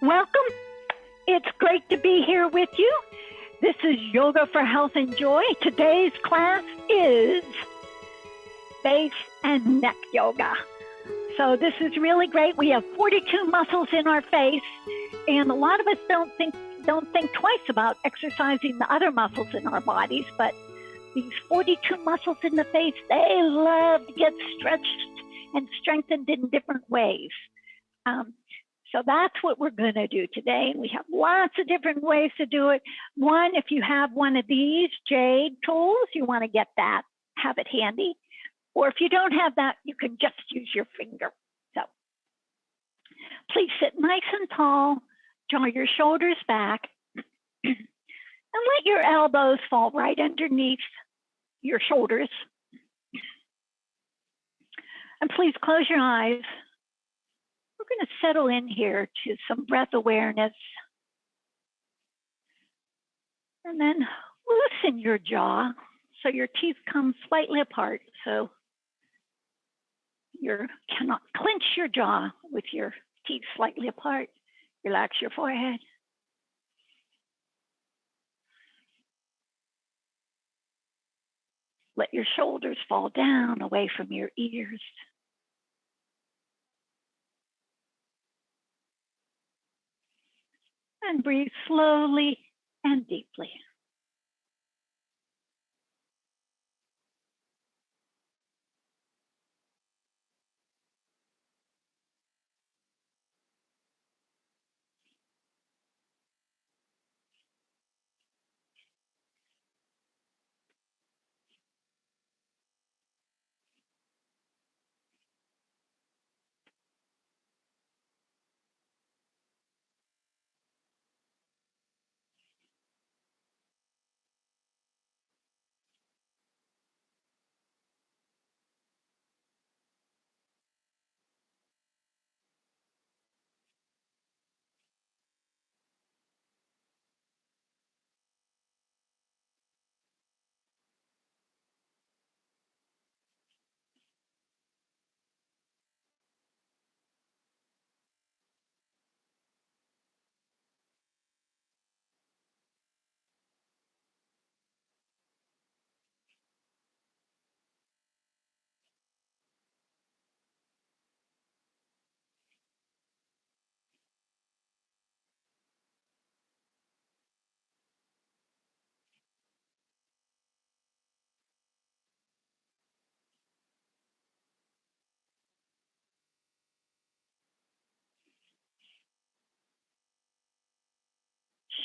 Welcome. It's great to be here with you. This is Yoga for Health and Joy. Today's class is face and neck yoga. So this is really great. We have 42 muscles in our face, and a lot of us don't think twice about exercising the other muscles in our bodies, but these 42 muscles in the face, they love to get stretched and strengthened in different ways. So that's what we're going to do today. We have lots of different ways to do it. One, if you have one of these jade tools, you want to get that, have it handy. Or if you don't have that, you can just use your finger. So please sit nice and tall, draw your shoulders back, and let your elbows fall right underneath your shoulders. And please close your eyes. We're going to settle in here to some breath awareness. And then loosen your jaw so your teeth come slightly apart. So you cannot clench your jaw with your teeth slightly apart. Relax your forehead. Let your shoulders fall down away from your ears. And breathe slowly and deeply.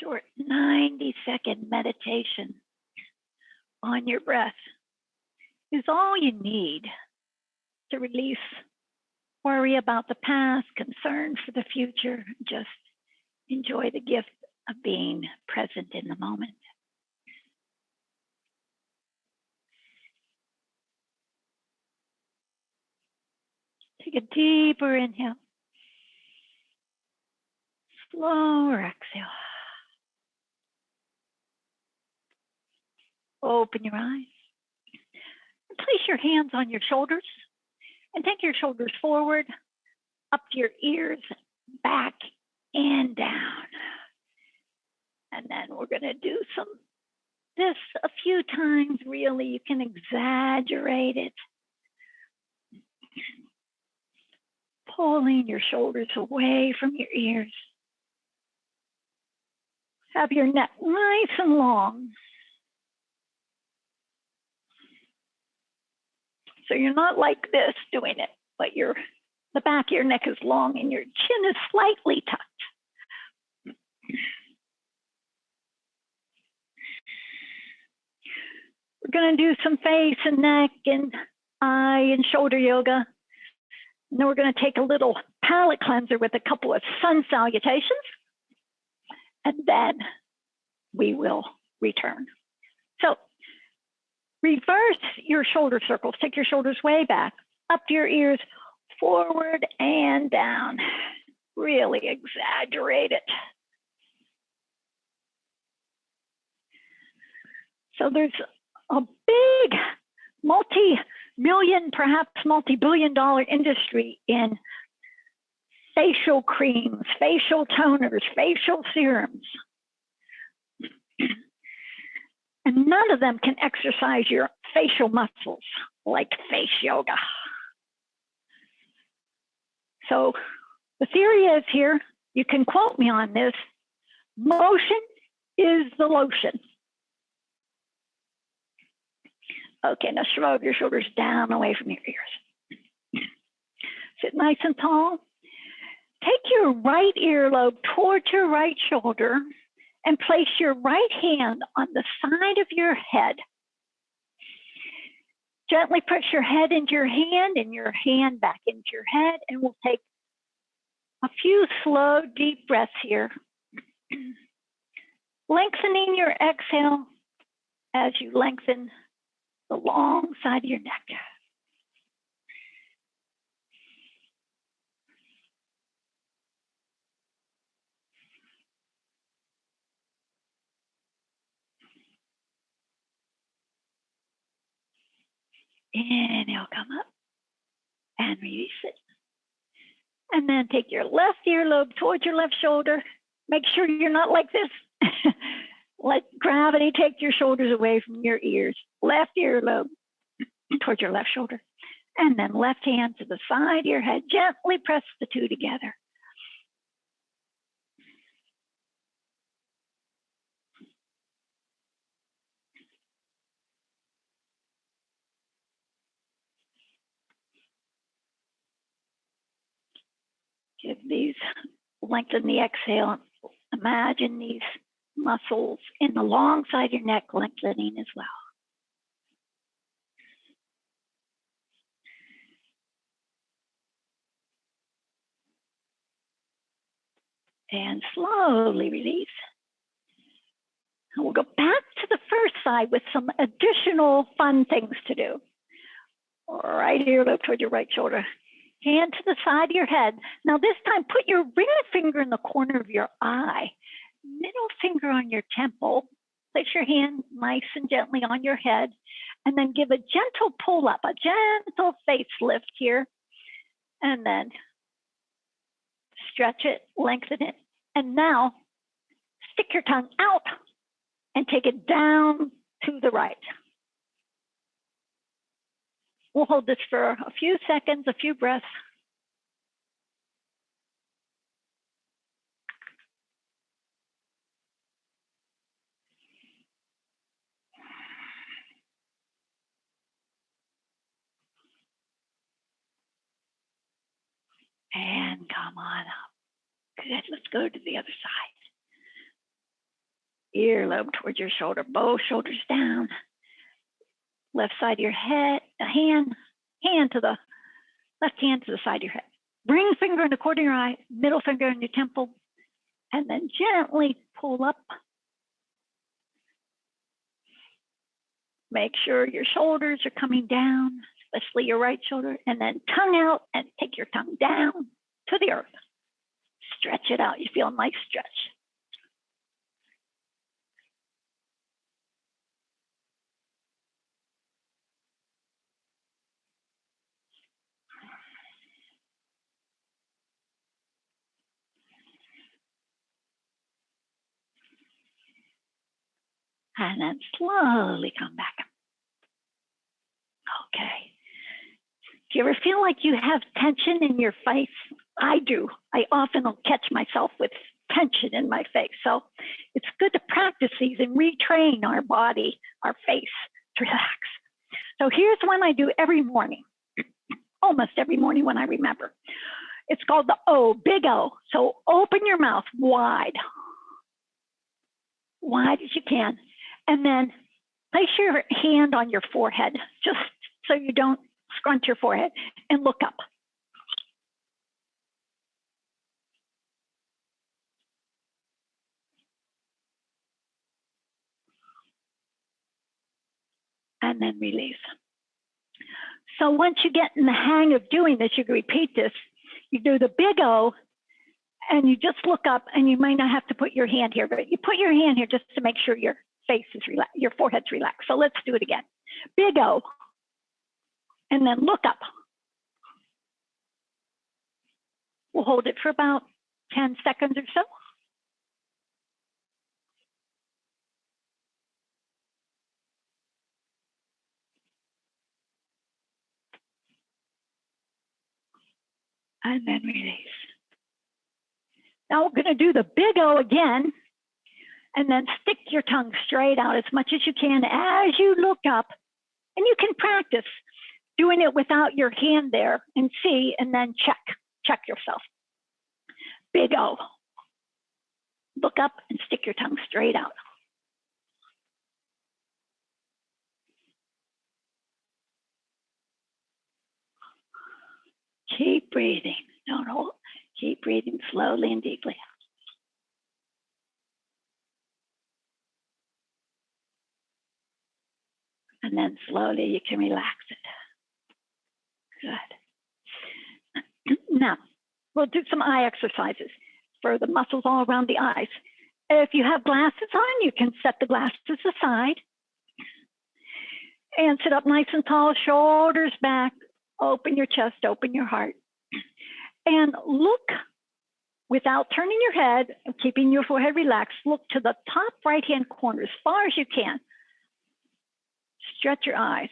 Short 90-second meditation on your breath is all you need to release worry about the past, concern for the future. Just enjoy the gift of being present in the moment. Take a deeper inhale. Slower exhale. Open your eyes. Place your hands on your shoulders and take your shoulders forward, up to your ears, back and down. And then we're going to do this a few times. Really, you can exaggerate it. Pulling your shoulders away from your ears. Have your neck nice and long. So you're not like this doing it, but the back of your neck is long and your chin is slightly tucked. We're going to do some face and neck and eye and shoulder yoga. And then we're going to take a little palate cleanser with a couple of sun salutations. And then we will return. So reverse your shoulder circles. Take your shoulders way back, up to your ears, forward and down. Really exaggerate it. So there's a big multi-million, perhaps multi-billion-dollar industry in facial creams, facial toners, facial serums. And none of them can exercise your facial muscles like face yoga. So the theory is here, you can quote me on this, motion is the lotion. Okay, now shrug your shoulders down away from your ears. Sit nice and tall. Take your right earlobe towards your right shoulder and place your right hand on the side of your head. Gently press your head into your hand and your hand back into your head, and we'll take a few slow, deep breaths here. Lengthening your exhale as you lengthen the long side of your neck. Inhale, come up and release it. And then take your left earlobe towards your left shoulder. Make sure you're not like this. Let gravity take your shoulders away from your ears. Left earlobe towards your left shoulder. And then left hand to the side of your head. Gently press the two together. Give these, lengthen the exhale. Imagine these muscles in the long side of your neck lengthening as well. And slowly release. And we'll go back to the first side with some additional fun things to do. Right earlobe toward your right shoulder. Hand to the side of your head. Now this time, put your ring finger in the corner of your eye. Middle finger on your temple. Place your hand nice and gently on your head. And then give a gentle pull up, a gentle facelift here. And then stretch it, lengthen it. And now stick your tongue out and take it down to the right. We'll hold this for a few seconds, a few breaths. And come on up. Good, let's go to the other side. Earlobe towards your shoulder, both shoulders down. Left side of your head, hand to the left hand to the side of your head. Ring finger in the corner of your eye, middle finger in your temple, and then gently pull up. Make sure your shoulders are coming down, especially your right shoulder, and then tongue out and take your tongue down to the earth. Stretch it out. You feel a nice stretch. And then slowly come back. Okay. Do you ever feel like you have tension in your face? I do. I often will catch myself with tension in my face. So it's good to practice these and retrain our body, our face to relax. So here's one I do every morning, almost every morning when I remember. It's called the O, big O. So open your mouth wide as you can. And then place your hand on your forehead, just so you don't scrunch your forehead, and look up. And then release. So once you get in the hang of doing this, you can repeat this. You do the big O, and you just look up, and you might not have to put your hand here, but you put your hand here just to make sure your face is relaxed, your forehead's relaxed. So let's do it again. Big O, and then look up. We'll hold it for about 10 seconds or so. And then release. Now we're going to do the big O again, and then stick your tongue straight out as much as you can as you look up. And you can practice doing it without your hand there and see, and then check yourself. Big O. Look up and stick your tongue straight out. Keep breathing. Don't hold. Keep breathing slowly and deeply. And then slowly you can relax it. Good. Now, we'll do some eye exercises for the muscles all around the eyes. If you have glasses on, you can set the glasses aside and sit up nice and tall, shoulders back, open your chest, open your heart. And look, without turning your head and keeping your forehead relaxed, look to the top right-hand corner as far as you can. Stretch your eyes.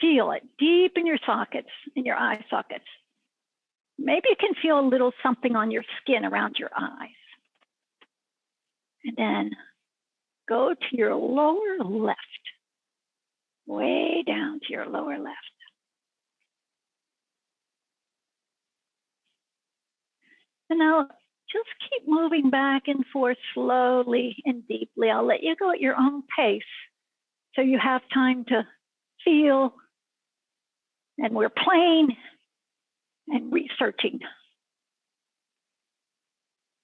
Feel it deep in your sockets, in your eye sockets. Maybe you can feel a little something on your skin around your eyes. And then go to your lower left, way down to your lower left. And now just keep moving back and forth slowly and deeply. I'll let you go at your own pace so you have time to feel. And we're playing and researching.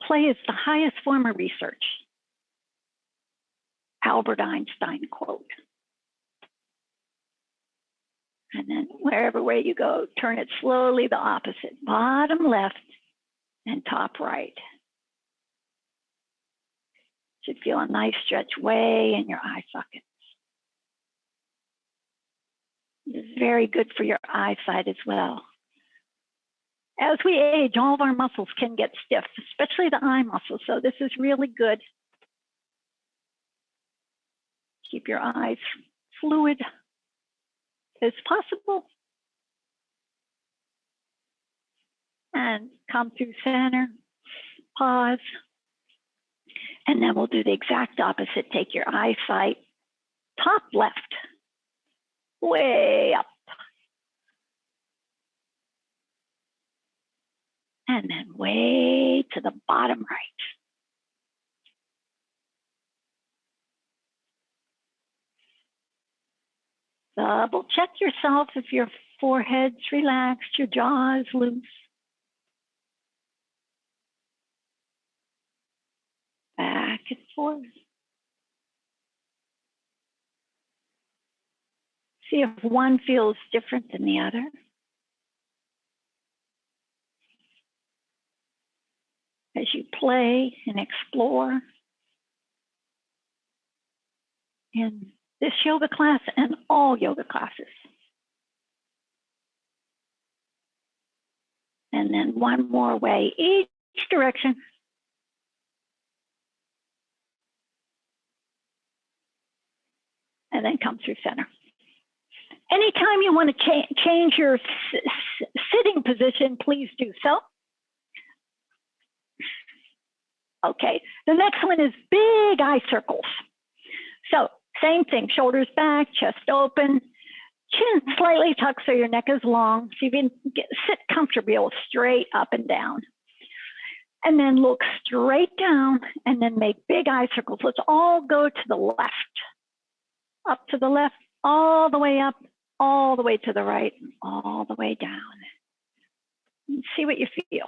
Play is the highest form of research. Albert Einstein quote. And then wherever way you go, turn it slowly the opposite. Bottom left and top right. Should feel a nice stretch way in your eye sockets. It's very good for your eyesight as well. As we age, all of our muscles can get stiff, especially the eye muscles. So this is really good. Keep your eyes fluid as possible. And come through center, pause. And then we'll do the exact opposite. Take your eyesight, top left, way up. And then way to the bottom right. Double check yourself if your forehead's relaxed, your jaw is loose. Back and forth. See if one feels different than the other. As you play and explore in this yoga class and all yoga classes. And then one more way, each direction. And then come through center. Anytime you want to change your sitting position, please do so. Okay, the next one is big eye circles. So same thing, shoulders back, chest open, chin slightly tucked so your neck is long. So you can sit comfortably, straight up and down. And then look straight down and then make big eye circles. Let's all go to the left. Up to the left, all the way up, all the way to the right, and all the way down. And see what you feel.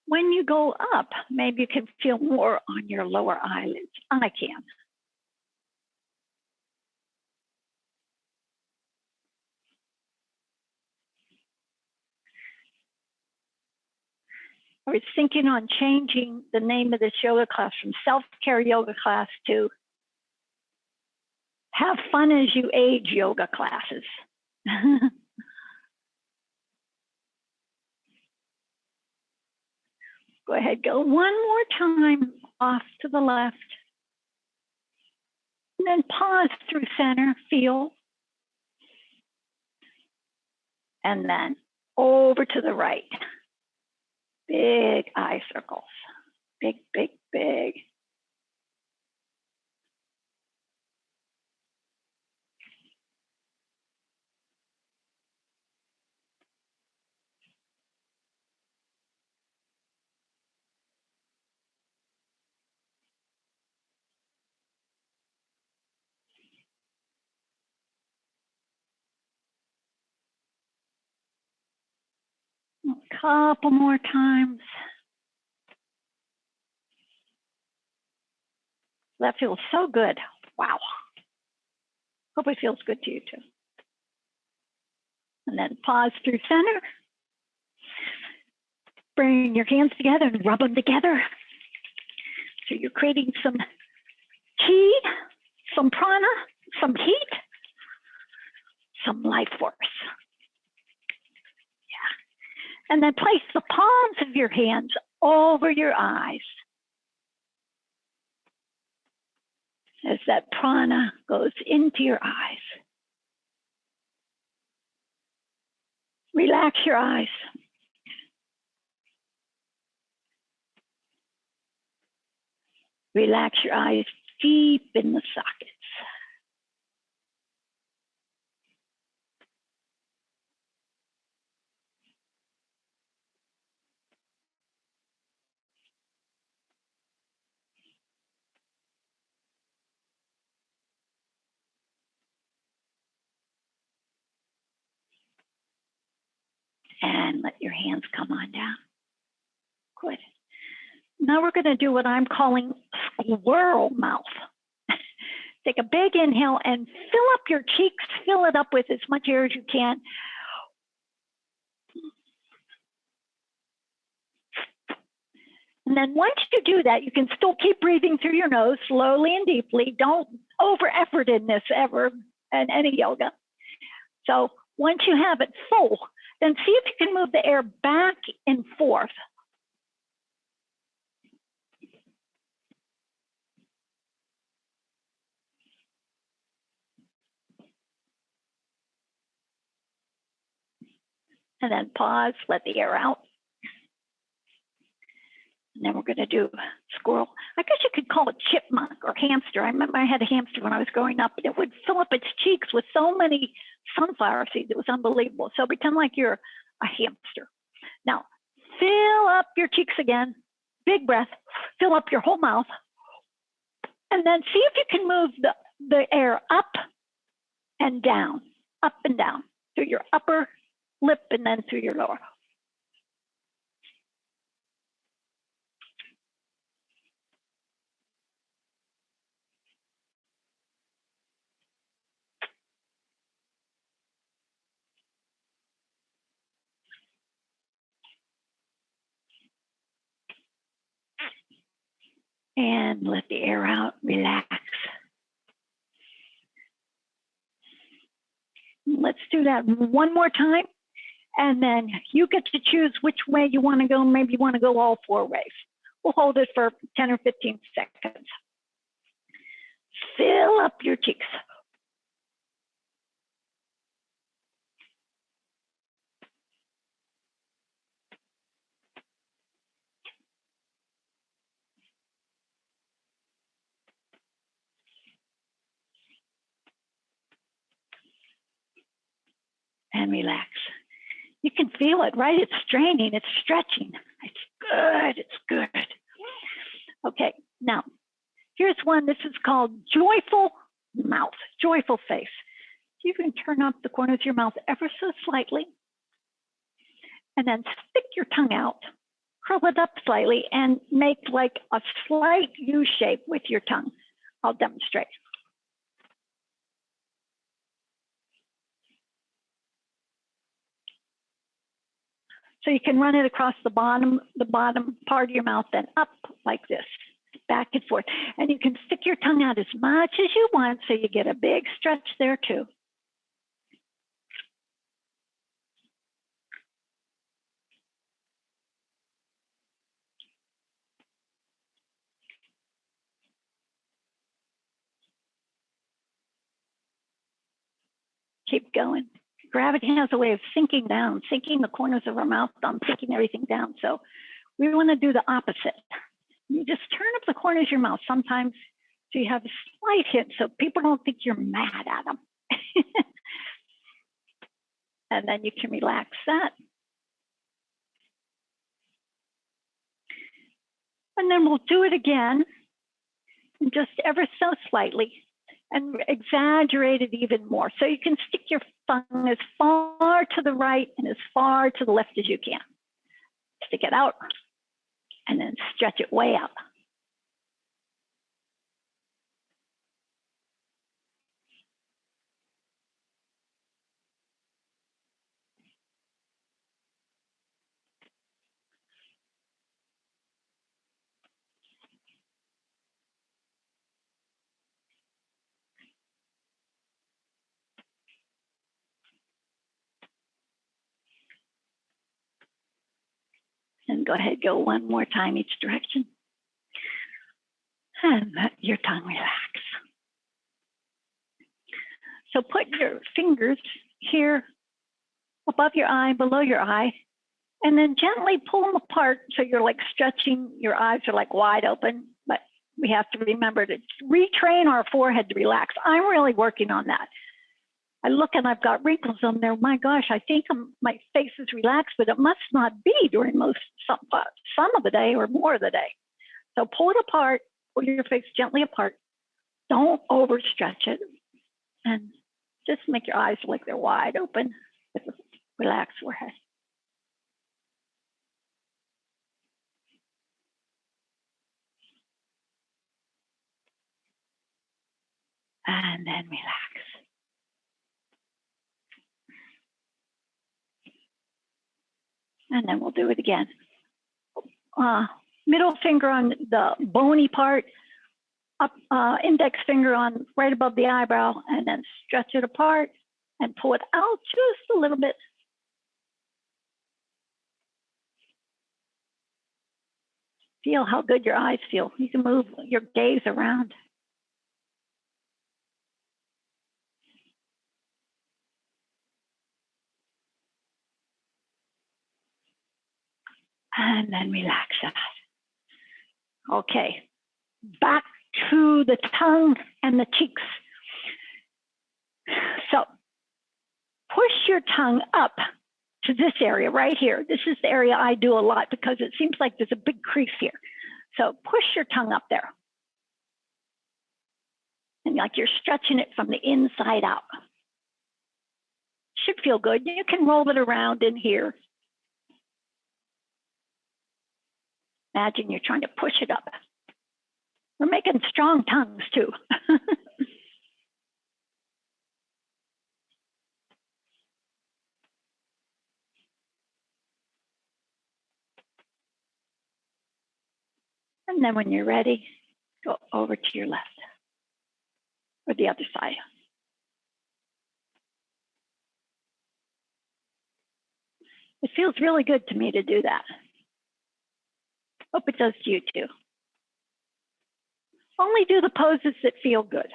When you go up, maybe you can feel more on your lower eyelids. I can. I was thinking on changing the name of this yoga class from self-care yoga class to have fun as you age yoga classes. Go ahead, go one more time off to the left. And then pause through center, feel. And then over to the right. Big eye circles. Big, big, big. A couple more times. That feels so good. Wow. Hope it feels good to you too. And then pause through center. Bring your hands together and rub them together. So you're creating some chi, some prana, some heat, some life force. Yeah. And then place the palms of your hands over your eyes. As that prana goes into your eyes. Relax your eyes. Relax your eyes deep in the sockets. And let your hands come on down. Good. Now we're going to do what I'm calling squirrel mouth. Take a big inhale and fill up your cheeks. Fill it up with as much air as you can. And then once you do that, you can still keep breathing through your nose slowly and deeply. Don't over effort in this ever in any yoga. So once you have it full, then see if you can move the air back and forth. And then pause, let the air out. And then we're going to do squirrel. I guess you could call it chipmunk or hamster. I remember I had a hamster when I was growing up, and it would fill up its cheeks with so many sunflower seeds. It was unbelievable. So pretend like you're a hamster. Now, fill up your cheeks again. Big breath. Fill up your whole mouth. And then see if you can move the air up and down through your upper lip and then through your lower. And let the air out, relax. Let's do that one more time. And then you get to choose which way you want to go. Maybe you want to go all four ways. We'll hold it for 10 or 15 seconds. Fill up your cheeks. And relax. You can feel it, right? It's straining, it's stretching. It's good, it's good. Okay, now, here's one. This is called joyful mouth, joyful face. You can turn up the corners of your mouth ever so slightly, and then stick your tongue out, curl it up slightly, and make like a slight U shape with your tongue. I'll demonstrate. So you can run it across the bottom part of your mouth, then up like this, back and forth. And you can stick your tongue out as much as you want so you get a big stretch there too. Keep going. Gravity has a way of sinking down, sinking the corners of our mouth down, sinking everything down. So we want to do the opposite. You just turn up the corners of your mouth sometimes so you have a slight hit so people don't think you're mad at them. And then you can relax that. And then we'll do it again, just ever so slightly, and exaggerate it even more. So you can stick your tongue as far to the right and as far to the left as you can. Stick it out and then stretch it way out. And go ahead, go one more time each direction. And let your tongue relax. So put your fingers here above your eye, below your eye, and then gently pull them apart so you're like stretching, your eyes are like wide open, but we have to remember to retrain our forehead to relax. I'm really working on that. I look and I've got wrinkles on there. My gosh, I think my face is relaxed, but it must not be during some of the day or more of the day. So pull it apart, pull your face gently apart. Don't overstretch it. And just make your eyes like they're wide open with a relaxed forehead. And then relax. And then we'll do it again. Middle finger on the bony part, up, index finger on right above the eyebrow, and then stretch it apart and pull it out just a little bit. Feel how good your eyes feel. You can move your gaze around. And then relax that. Okay, back to the tongue and the cheeks. So push your tongue up to this area right here. This is the area I do a lot because it seems like there's a big crease here. So push your tongue up there. And like you're stretching it from the inside out. Should feel good. You can roll it around in here. Imagine you're trying to push it up. We're making strong tongues too. And then when you're ready, go over to your left or the other side. It feels really good to me to do that. Hope it does to you too. Only do the poses that feel good.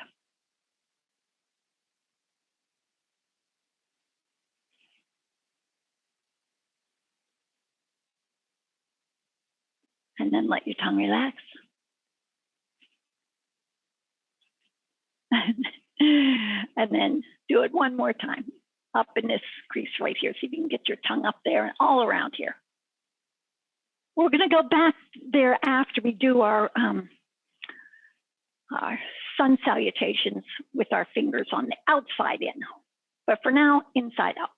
And then let your tongue relax. And then do it one more time. Up in this crease right here. See if you can get your tongue up there and all around here. We're going to go back there after we do our sun salutations with our fingers on the outside in. But for now, inside out.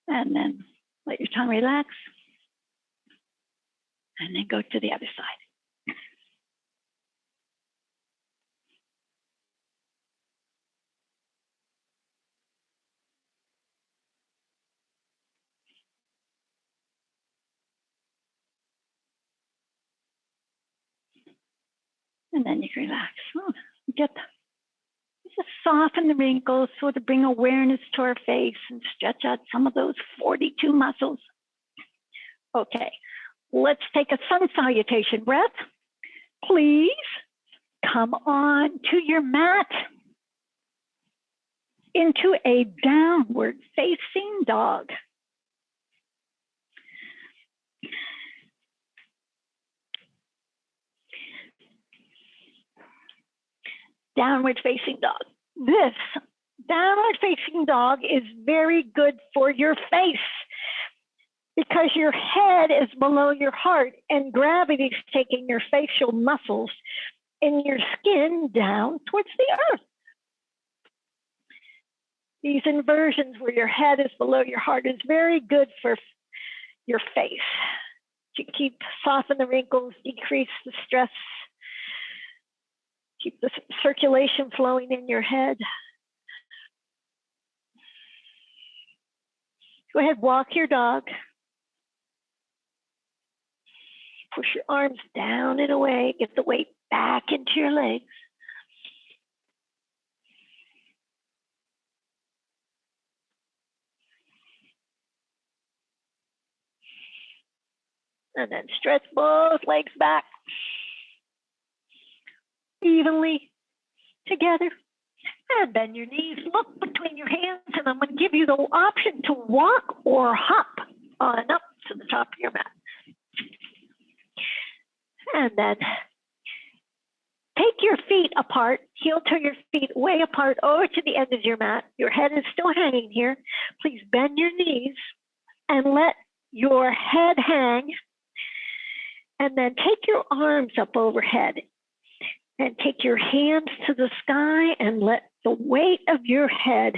And then Let your tongue relax. And then go to the other side. And then you can relax. Oh, just soften the wrinkles, sort of bring awareness to our face and stretch out some of those 42 muscles. Okay, let's take a sun salutation breath. Please come on to your mat into a downward facing dog. Downward facing dog. This downward facing dog is very good for your face because your head is below your heart and gravity is taking your facial muscles and your skin down towards the earth. These inversions where your head is below your heart is very good for your face. To soften the wrinkles, decrease the stress, keep the circulation flowing in your head. Go ahead, walk your dog. Push your arms down and away. Get the weight back into your legs. And then stretch both legs back evenly together. And bend your knees, look between your hands, and I'm going to give you the option to walk or hop on up to the top of your mat. And then take your feet apart, heel toe your feet way apart over to the end of your mat. Your head is still hanging here. Please bend your knees and let your head hang. And then take your arms up overhead and take your hands to the sky and let the weight of your head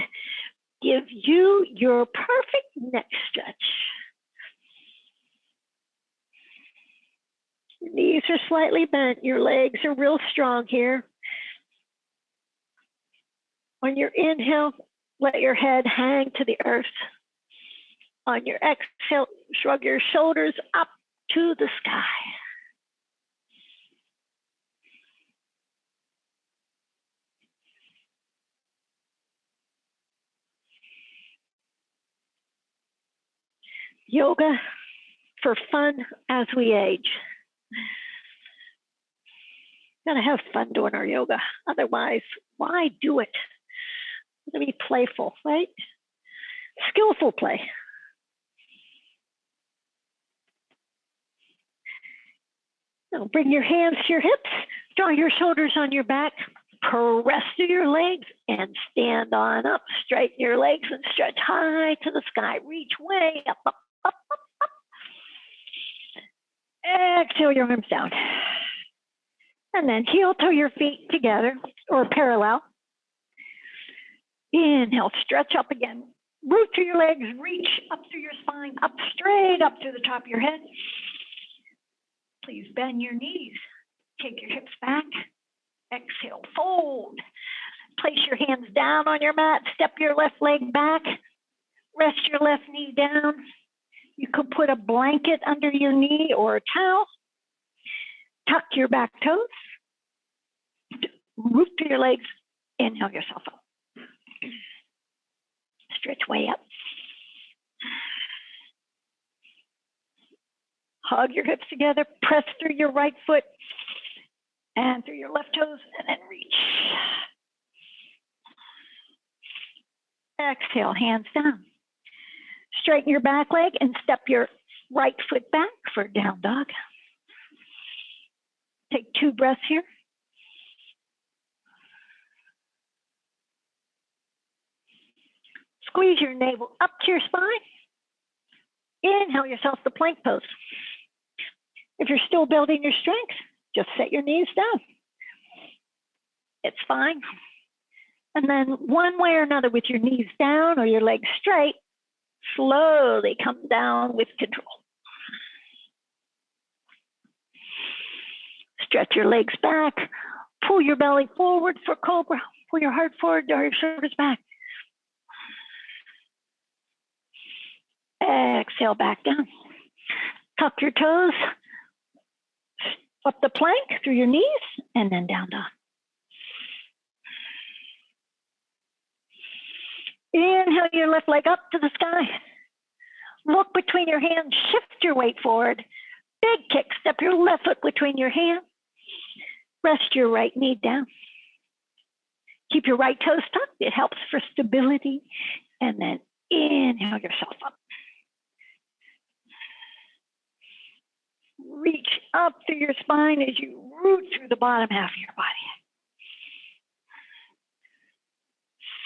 give you your perfect neck stretch. Your knees are slightly bent. Your legs are real strong here. On your inhale, let your head hang to the earth. On your exhale, shrug your shoulders up to the sky. Yoga for fun as we age. Gotta have fun doing our yoga. Otherwise, why do it? It's gonna be playful, right? Skillful play. Now bring your hands to your hips, draw your shoulders on your back, press through your legs and stand on up. Straighten your legs and stretch high to the sky. Reach way up, up, up, up, up. Exhale your arms down. And then heel toe your feet together or parallel. Inhale, stretch up again. Root through your legs, reach up through your spine, up straight up to the top of your head. Please bend your knees. Take your hips back. Exhale, fold. Place your hands down on your mat. Step your left leg back. Rest your left knee down. You could put a blanket under your knee or a towel. Tuck your back toes. Root through your legs. Inhale yourself up. Stretch way up. Hug your hips together. Press through your right foot and through your left toes, and then reach. Exhale, hands down. Straighten your back leg and step your right foot back for down dog. Take 2 breaths here. Squeeze your navel up to your spine. Inhale yourself to plank pose. If you're still building your strength, just set your knees down. It's fine. And then one way or another with your knees down or your legs straight, Slowly come down with control. Stretch your legs back. Pull your belly forward for cobra. Pull your heart forward, draw your shoulders back. Exhale back down. Tuck your toes. Up the plank through your knees and then down dog. Inhale your left leg up to the sky. Look between your hands, shift your weight forward. Big kick, step your left foot between your hands. Rest your right knee down. Keep your right toes tucked. It helps for stability. And then inhale yourself up. Reach up through your spine as you root through the bottom half of your body.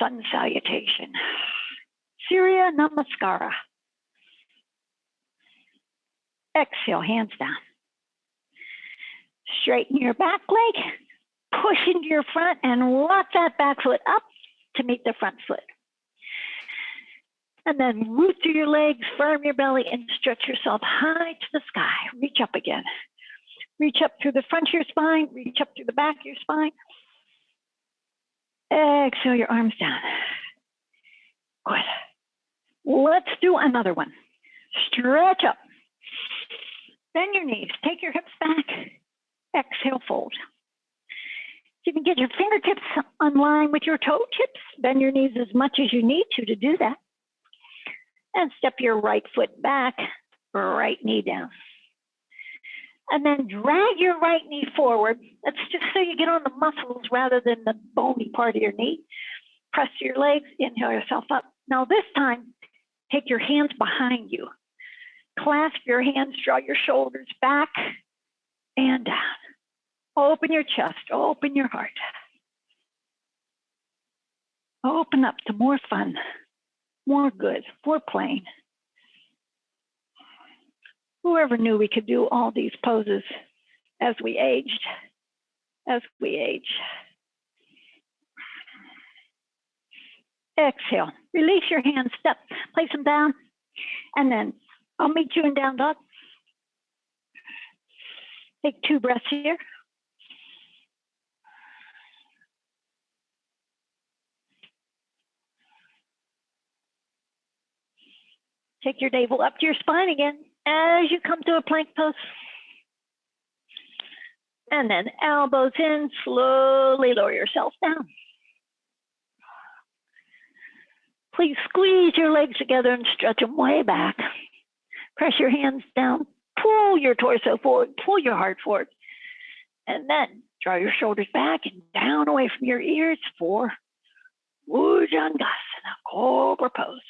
Sun salutation. Surya Namaskara. Exhale, hands down. Straighten your back leg, push into your front and lock that back foot up to meet the front foot. And then root through your legs, firm your belly, and stretch yourself high to the sky. Reach up again. Reach up through the front of your spine, reach up through the back of your spine. Exhale your arms down. Good. Let's do another one. Stretch up. Bend your knees, take your hips back. Exhale, fold. You can get your fingertips in line with your toe tips. Bend your knees as much as you need to do that. And step your right foot back, right knee down. And then drag your right knee forward. That's just so you get on the muscles rather than the bony part of your knee. Press your legs, inhale yourself up. Now this time, take your hands behind you. Clasp your hands, draw your shoulders back and down. Open your chest, open your heart. Open up to more fun, more good, more playing. Whoever knew we could do all these poses as we aged, Exhale, release your hands, step, place them down, and then I'll meet you in down dog. Take 2 breaths here. Take your navel up to your spine again as you come to a plank pose. And then elbows in, slowly lower yourself down. Please squeeze your legs together and stretch them way back. Press your hands down, pull your torso forward, pull your heart forward. And then draw your shoulders back and down away from your ears for Bhujangasana, Cobra pose.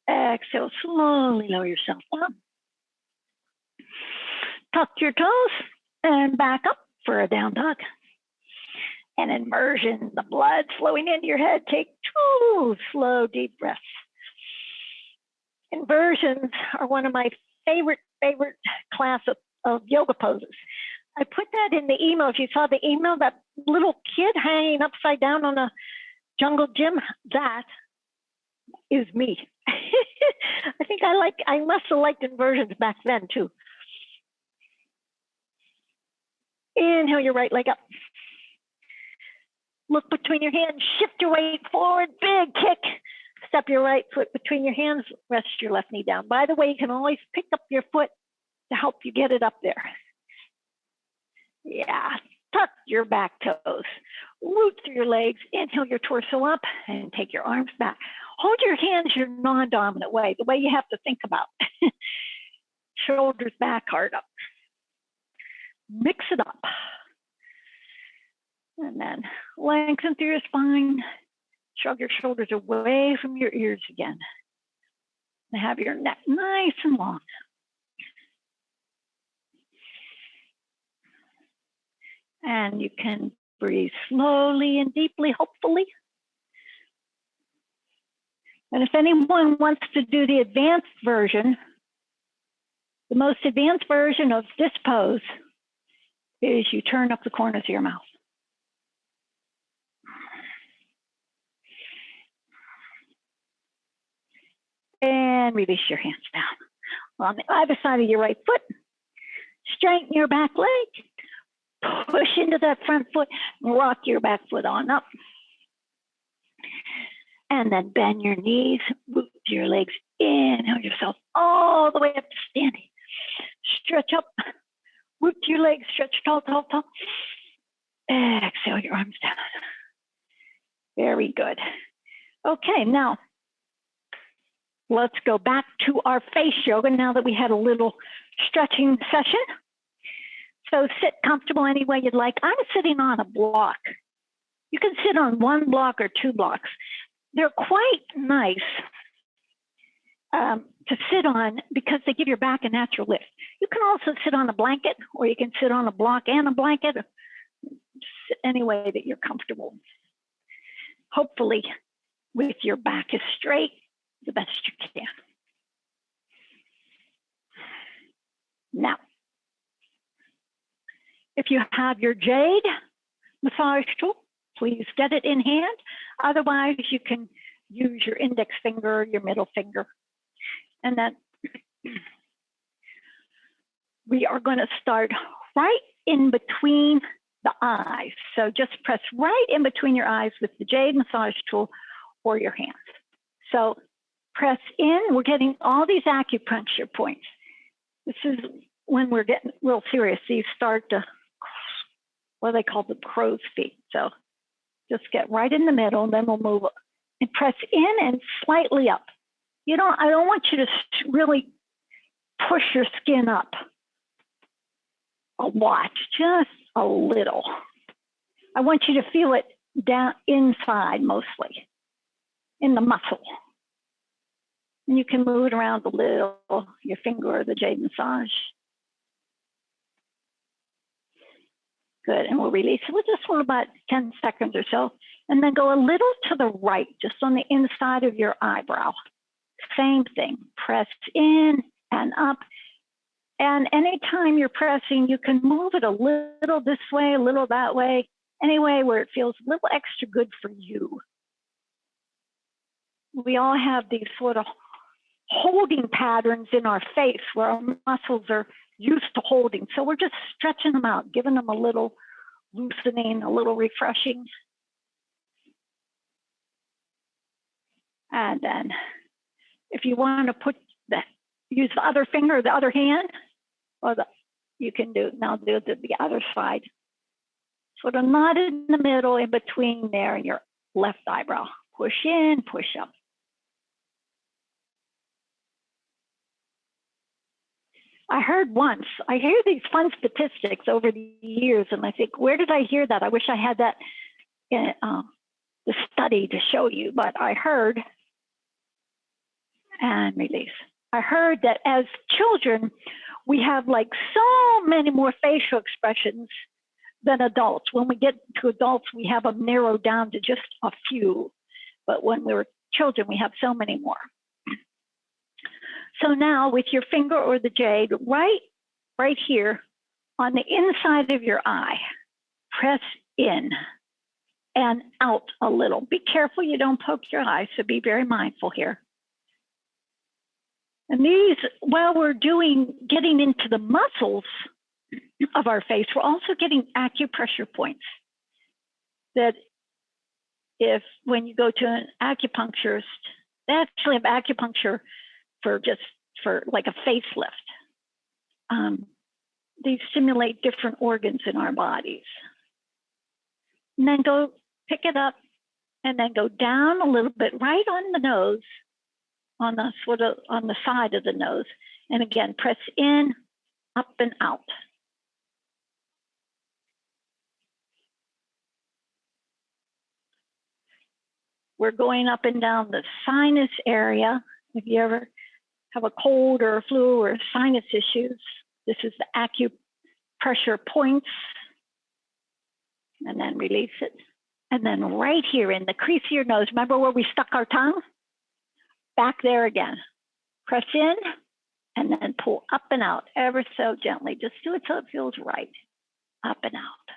Exhale, slowly lower yourself down. Tuck your toes and back up for a down dog. And immersion, the blood flowing into your head. Take 2 slow, deep breaths. Inversions are one of my favorite class of yoga poses. I put that in the email. If you saw the email, that little kid hanging upside down on a jungle gym, that is me. I think I must have liked inversions back then too. Inhale your right leg up. Look between your hands, shift your weight forward, big kick. Step your right foot between your hands, rest your left knee down. By the way, you can always pick up your foot to help you get it up there. Yeah, tuck your back toes. Root through your legs, inhale your torso up and take your arms back. Hold your hands your non-dominant way, the way you have to think about. Shoulders back, heart up. Mix it up. And then lengthen through your spine. Shrug your shoulders away from your ears again. And have your neck nice and long. And you can breathe slowly and deeply, hopefully. And if anyone wants to do the advanced version, the most advanced version of this pose is you turn up the corners of your mouth. And release your hands down. On the other side of your right foot, straighten your back leg, push into that front foot, rock your back foot on up. And then bend your knees, root your legs, inhale yourself all the way up to standing. Stretch up, root your legs, stretch tall, tall, tall. Exhale your arms down. Very good. Okay, now let's go back to our face yoga now that we had a little stretching session. So sit comfortable any way you'd like. I'm sitting on a block. You can sit on one block or two blocks. They're quite nice to sit on because they give your back a natural lift. You can also sit on a blanket, or you can sit on a block and a blanket, sit any way that you're comfortable. Hopefully, with your back is straight, the best you can. Now, if you have your jade massage tool, please get it in hand. Otherwise, you can use your index finger, your middle finger. And then we are going to start right in between the eyes. So just press right in between your eyes with the jade massage tool or your hands. So press in. We're getting all these acupuncture points. This is when we're getting real serious. These start to, what they call the crow's feet. So just get right in the middle, and then we'll move and press in and slightly up. I don't want you to really push your skin up a lot, just a little. I want you to feel it down inside mostly, in the muscle. And you can move it around a little, your finger or the jade massage. Good, and we'll release it. We'll just want about 10 seconds or so, and then go a little to the right, just on the inside of your eyebrow. Same thing, press in and up. And anytime you're pressing, you can move it a little this way, a little that way, any way where it feels a little extra good for you. We all have these sort of holding patterns in our face where our muscles are used to holding. So we're just stretching them out, giving them a little loosening, a little refreshing. And then if you want to use the other finger or the other hand, you can do the other side. Sort of knot in the middle, in between there and your left eyebrow. Push in, push up. I hear these fun statistics over the years, and I think, where did I hear that? I wish I had that in the study to show you, but I heard, and release. I heard that as children, we have like so many more facial expressions than adults. When we get to adults, we have them narrowed down to just a few, but when we were children, we have so many more. So now with your finger or the jade, right here on the inside of your eye, press in and out a little. Be careful you don't poke your eye, so be very mindful here. And these, while we're getting into the muscles of our face, we're also getting acupressure points that when you go to an acupuncturist, they actually have acupuncture for like a facelift. They stimulate different organs in our bodies. And then go pick it up and then go down a little bit right on the nose, on the side of the nose. And again, press in, up and out. We're going up and down the sinus area. If you ever have a cold or a flu or sinus issues, this is the acupressure points. And then release it. And then right here in the crease of your nose, remember where we stuck our tongue? Back there again. Press in and then pull up and out ever so gently. Just do it so it feels right. Up and out.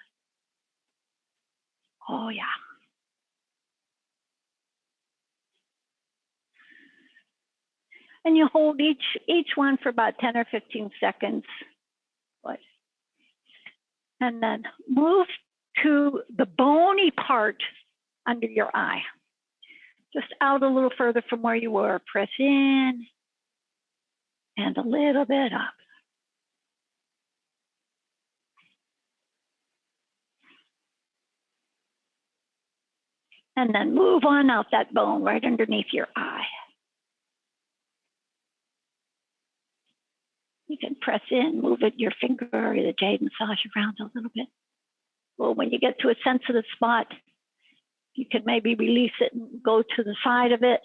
Oh, yeah. And you hold each one for about 10 or 15 seconds. And then move to the bony part under your eye. Just out a little further from where you were. Press in and a little bit up. And then move on out that bone right underneath your eye. You can press in, move it, your finger or the jade, massage around a little bit. Well, when you get to a sensitive spot, you can maybe release it and go to the side of it.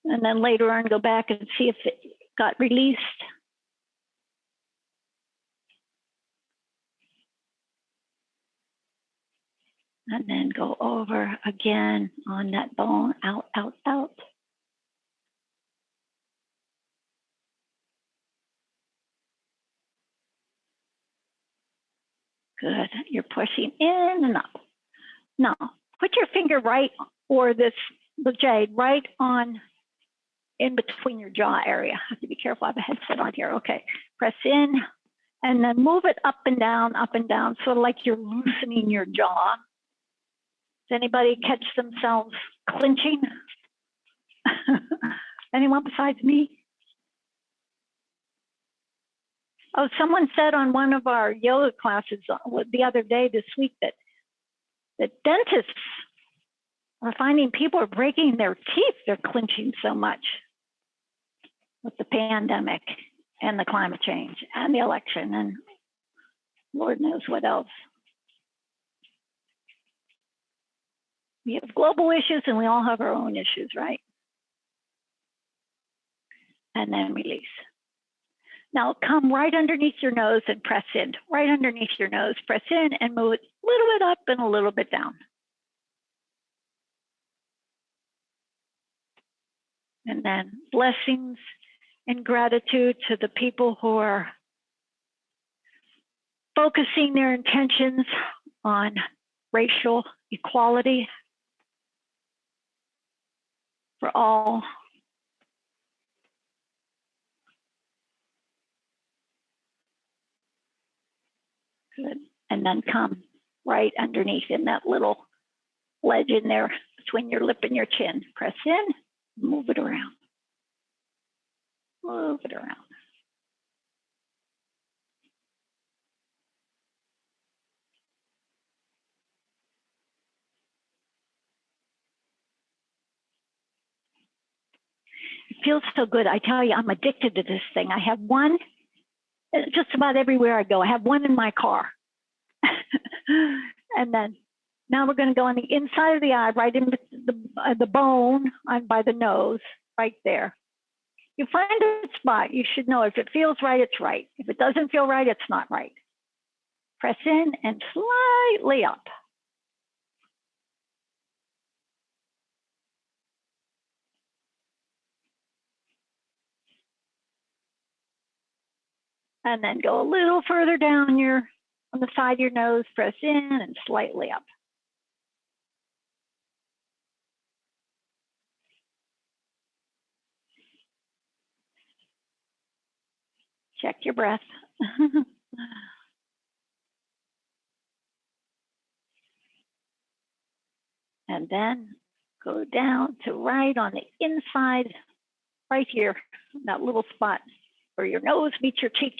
And then later on, go back and see if it got released. And then go over again on that bone, out, out, out. Good, you're pushing in and up. Now, put your finger right, or the jade, right on in between your jaw area. I have to be careful, I have a headset on here. Okay, press in and then move it up and down, sort of like you're loosening your jaw. Does anybody catch themselves clenching? Anyone besides me? Oh, someone said on one of our yoga classes the other day this week that dentists are finding people are breaking their teeth. They're clenching so much with the pandemic and the climate change and the election and Lord knows what else. We have global issues and we all have our own issues, right? And then release. Now come right underneath your nose and press in. Right underneath your nose, press in and move it a little bit up and a little bit down. And then blessings and gratitude to the people who are focusing their intentions on racial equality for all. Good. And then come right underneath in that little ledge in there between your lip and your chin. Press in, move it around. Move it around. It feels so good. I tell you, I'm addicted to this thing. I have one just about everywhere I go. I have one in my car. And then now we're going to go on the inside of the eye, right in the bone by the nose, right there. You find a spot, you should know if it feels right, it's right. If it doesn't feel right, it's not right. Press in and slightly up. And then go a little further down on the side of your nose, press in and slightly up. Check your breath. And then go down to right on the inside, right here, that little spot where your nose meets your cheek.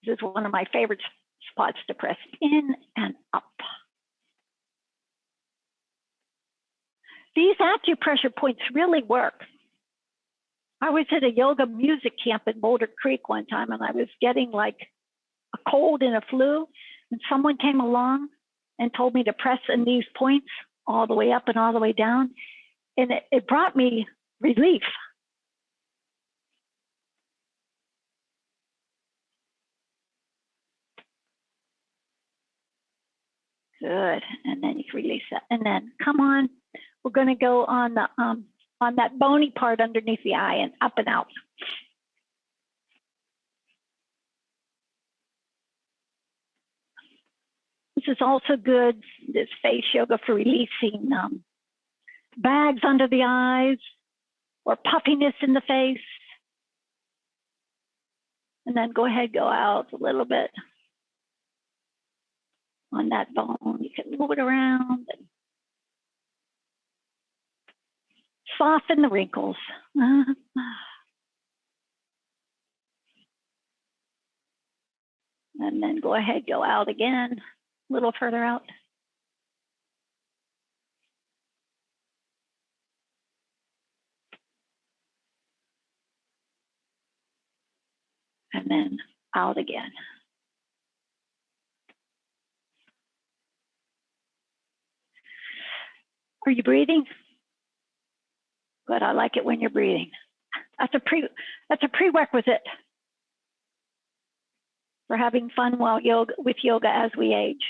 This is one of my favorite spots to press in and up. These acupressure points really work. I was at a yoga music camp in Boulder Creek one time, and I was getting like a cold and a flu, and someone came along and told me to press in these points all the way up and all the way down, and it brought me relief. Good, and then you can release that. And then come on, we're gonna go on that bony part underneath the eye and up and out. This is also good, this face yoga for releasing bags under the eyes, or puffiness in the face. And then go ahead, go out a little bit on that bone. You can move it around and soften the wrinkles. And then go ahead, go out again, a little further out. And then out again. Are you breathing? Good, I like it when you're breathing. That's a prerequisite for having fun while with yoga as we age.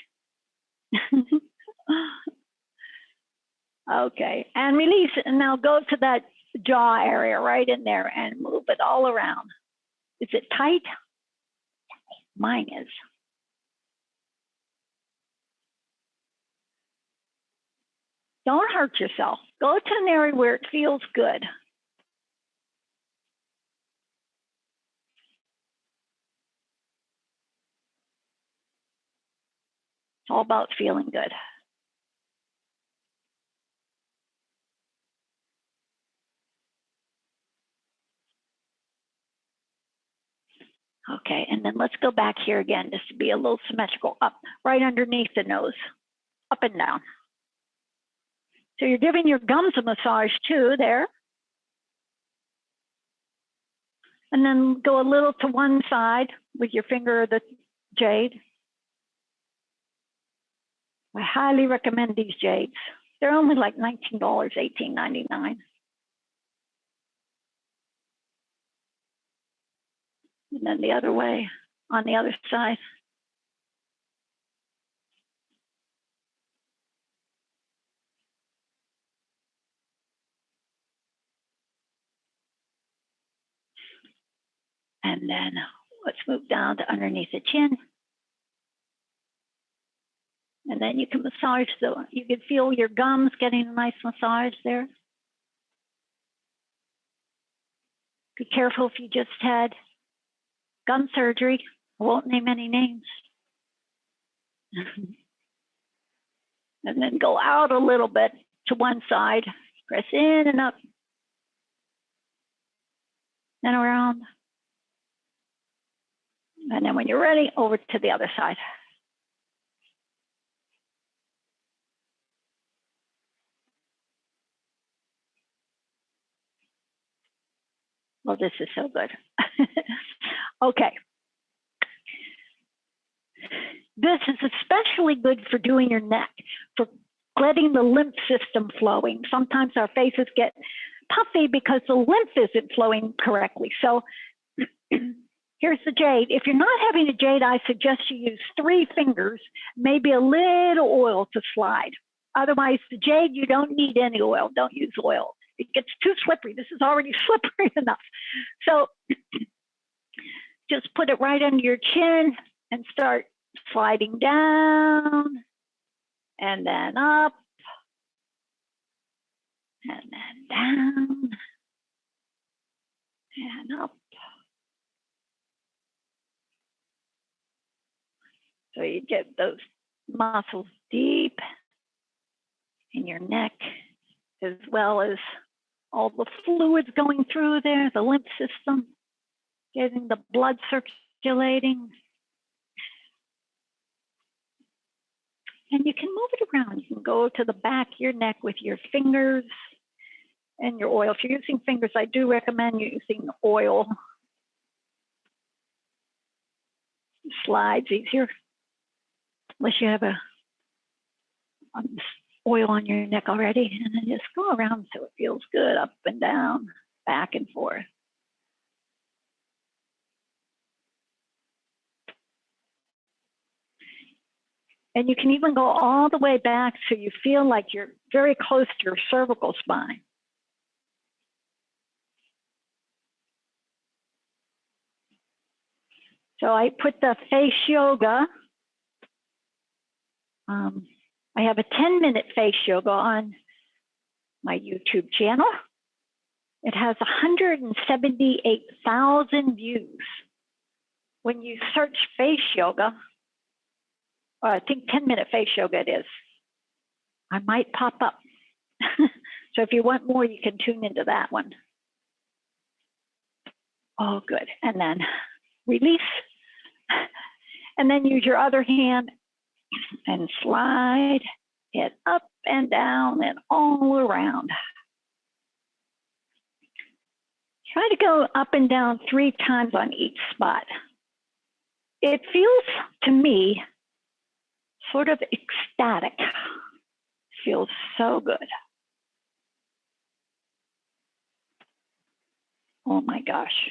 Okay, and release it. And now go to that jaw area right in there and move it all around. Is it tight? Mine is. Don't hurt yourself. Go to an area where it feels good. It's all about feeling good. Okay, and then let's go back here again just to be a little symmetrical. Up, right underneath the nose, up and down. So you're giving your gums a massage too there. And then go a little to one side with your finger of the jade. I highly recommend these jades. They're only like $19, $18.99. And then the other way, on the other side. And then let's move down to underneath the chin. And then you can massage you can feel your gums getting a nice massage there. Be careful if you just had gum surgery. I won't name any names. And then go out a little bit to one side, press in and up and around. And then when you're ready, over to the other side. Well, this is so good. Okay. This is especially good for doing your neck, for letting the lymph system flowing. Sometimes our faces get puffy because the lymph isn't flowing correctly. So here's the jade. If you're not having a jade, I suggest you use 3 fingers, maybe a little oil to slide. Otherwise, the jade, you don't need any oil. Don't use oil. It gets too slippery. This is already slippery enough. So just put it right under your chin and start sliding down and then up and then down and up. So you get those muscles deep in your neck, as well as all the fluids going through there, the lymph system, getting the blood circulating. And you can move it around. You can go to the back of your neck with your fingers and your oil. If you're using fingers, I do recommend using oil. Slides easier, unless you have a oil on your neck already. And then just go around so it feels good, up and down, back and forth. And you can even go all the way back so you feel like you're very close to your cervical spine. So I put the face yoga. I have a 10-minute face yoga on my YouTube channel. It has 178,000 views. When you search face yoga, or I think 10-minute face yoga it is, I might pop up. So if you want more, you can tune into that one. Oh, good. And then release. And then use your other hand and slide it up and down and all around. Try to go up and down 3 times on each spot. It feels to me sort of ecstatic. Feels so good. Oh my gosh.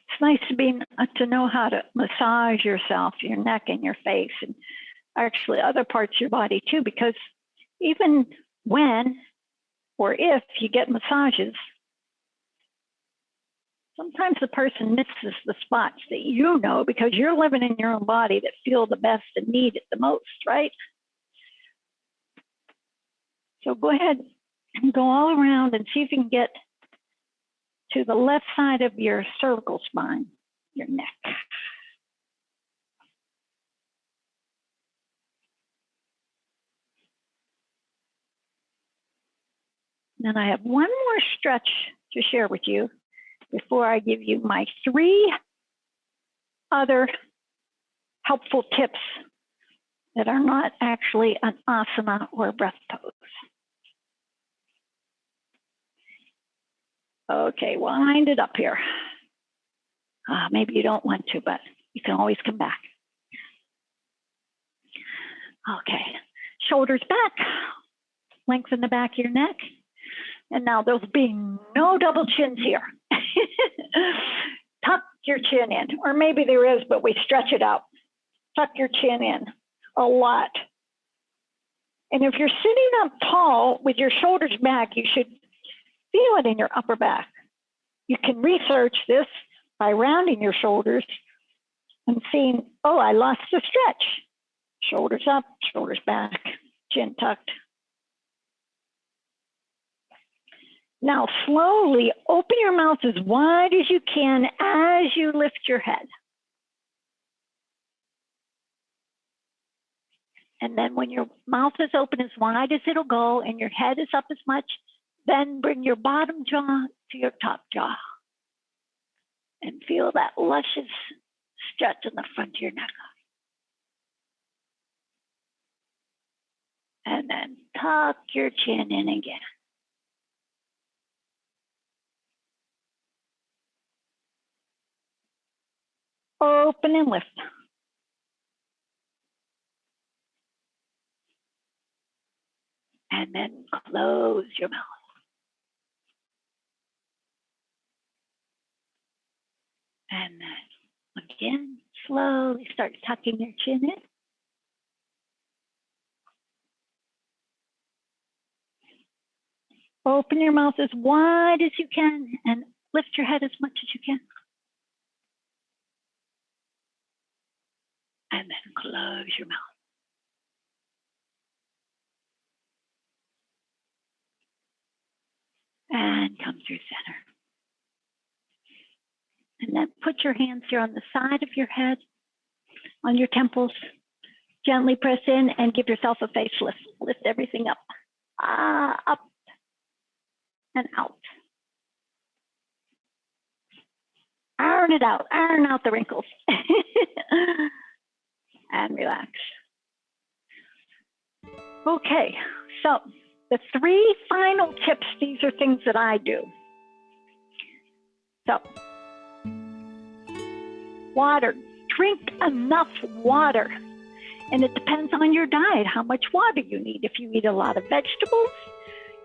It's nice to know how to massage yourself, your neck and your face, and actually other parts of your body too, because even when or if you get massages, sometimes the person misses the spots that you know because you're living in your own body that feel the best and need it the most, right? So go ahead and go all around and see if you can get to the left side of your cervical spine, your neck. Then I have one more stretch to share with you before I give you my 3 other helpful tips that are not actually an asana or a breath pose. Okay, wind it up here. Maybe you don't want to, but you can always come back. Okay, shoulders back, lengthen the back of your neck. And now there'll be no double chins here. Tuck your chin in, or maybe there is, but we stretch it out. Tuck your chin in a lot. And if you're sitting up tall with your shoulders back, you should feel it in your upper back. You can research this by rounding your shoulders and seeing, oh, I lost the stretch. Shoulders up, shoulders back, chin tucked. Now slowly open your mouth as wide as you can as you lift your head. And then when your mouth is open as wide as it'll go and your head is up as much, then bring your bottom jaw to your top jaw. And feel that luscious stretch in the front of your neck. And then tuck your chin in again. Open and lift. And then close your mouth. And then again, slowly start tucking your chin in. Open your mouth as wide as you can and lift your head as much as you can. And then close your mouth. And come through center. And then put your hands here on the side of your head, on your temples. Gently press in and give yourself a facelift. Lift everything up. Up and out. Iron it out. Iron out the wrinkles. And relax. Okay, so the 3 final tips, these are things that I do. So, water. Drink enough water. And it depends on your diet, how much water you need. If you eat a lot of vegetables,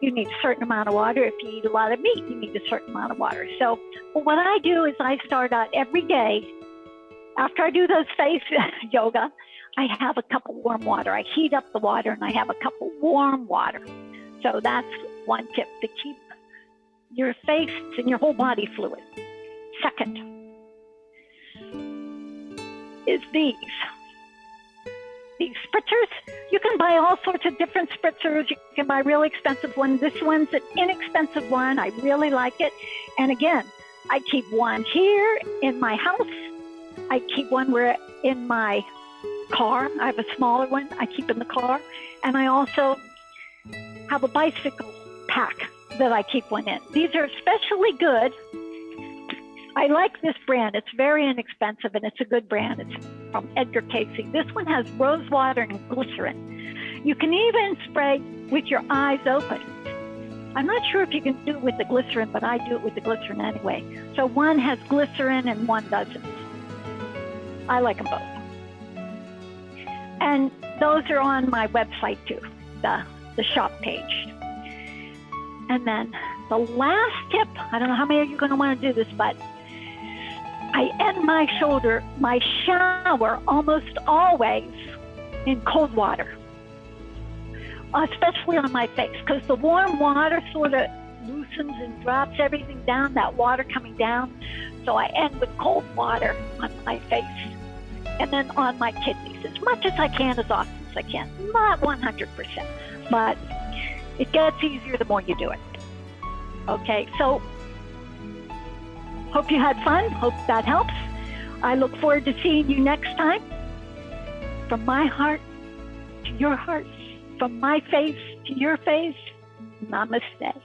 you need a certain amount of water. If you eat a lot of meat, you need a certain amount of water. So what I do is I start out every day, after I do those face yoga, I have a cup of warm water. I heat up the water and I have a cup of warm water. So that's one tip to keep your face and your whole body fluid. Second is these spritzers. You can buy all sorts of different spritzers. You can buy really expensive ones. This one's an inexpensive one. I really like it. And again, I keep one here in my house. I keep one in my car. I have a smaller one I keep in the car. And I also have a bicycle pack that I keep one in. These are especially good. I like this brand. It's very inexpensive and it's a good brand. It's from Edgar Casey. This one has rose water and glycerin. You can even spray with your eyes open. I'm not sure if you can do it with the glycerin, but I do it with the glycerin anyway. So one has glycerin and one doesn't. I like them both. And those are on my website too, the shop page. And then the last tip, I don't know how many of you are going to want to do this, but I end my shower almost always in cold water, especially on my face, because the warm water sort of loosens and drops everything down, that water coming down. So I end with cold water on my face and then on my kidneys, as much as I can, as often as I can. Not 100%, but it gets easier the more you do it. Okay, so hope you had fun. Hope that helps. I look forward to seeing you next time. From my heart to your heart, from my face to your face, namaste.